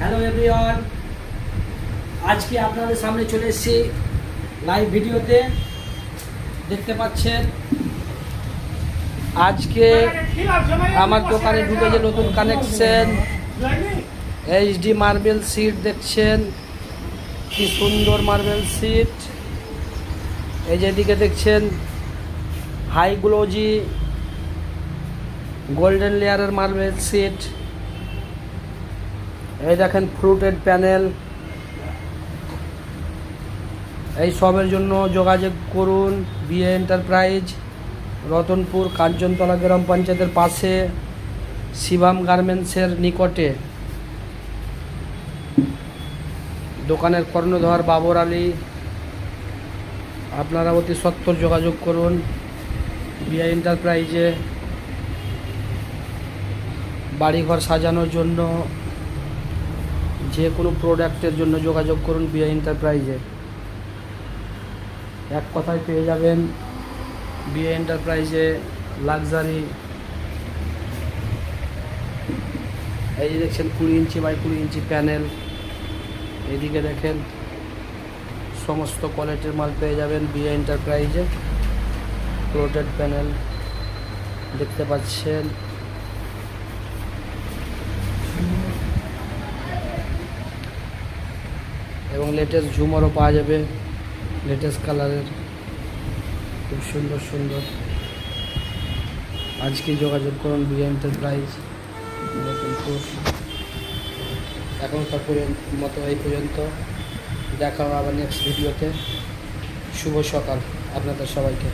Hello everyone, আজকে আপনাদের সামনে চলে এসেছি লাইভ ভিডিওতে। দেখতে পাচ্ছেন আজকে আমার দোকানে ঢুকেছে নতুন কানেকশন এইচডি মার্বেল সিট। দেখছেন কি সুন্দর মার্বেল সিট। এই যেদিকে দেখছেন হাই গ্লোজি গোল্ডেন লেয়ারের মার্বেল সিট। এই দেখেন ফ্রুটেড প্যানেল। এই সবের জন্য যোগাযোগ করুন বিএ এন্টারপ্রাইজ, রতনপুর, কাঞ্চনতলা গ্রাম পঞ্চায়েতের পাশে, শিবাম গার্মেন্টসের নিকটে। দোকানের কর্ণধার বাবর আলী। আপনারা অতি সত্বর যোগাযোগ করুন বিএ এন্টারপ্রাইজে। বাড়িঘর সাজানোর জন্য, যে কোনো প্রোডাক্টের জন্য যোগাযোগ করুন বিএ এন্টারপ্রাইজে। এক কথায় পেয়ে যাবেন বিএ এন্টারপ্রাইজে লাক্সারি। এই যে দেখছেন 20 ইঞ্চি বাই 20 ইঞ্চি প্যানেল। এদিকে দেখেন সমস্ত কোয়ালিটির মাল পেয়ে যাবেন বিএ এন্টারপ্রাইজে। ফ্লোটেড প্যানেল দেখতে পাচ্ছেন। এবং লেটেস্ট ঝুমারও পাওয়া যাবে, লেটেস্ট কালারের, খুব সুন্দর সুন্দর। আজকে যোগাযোগ করুন বিএ এন্টারপ্রাইজ, রতনপুর। এখনকার মতো এই পর্যন্ত। দেখা হবে আবার নেক্সট ভিডিওতে। শুভ সকাল আপনাদের সবাইকে।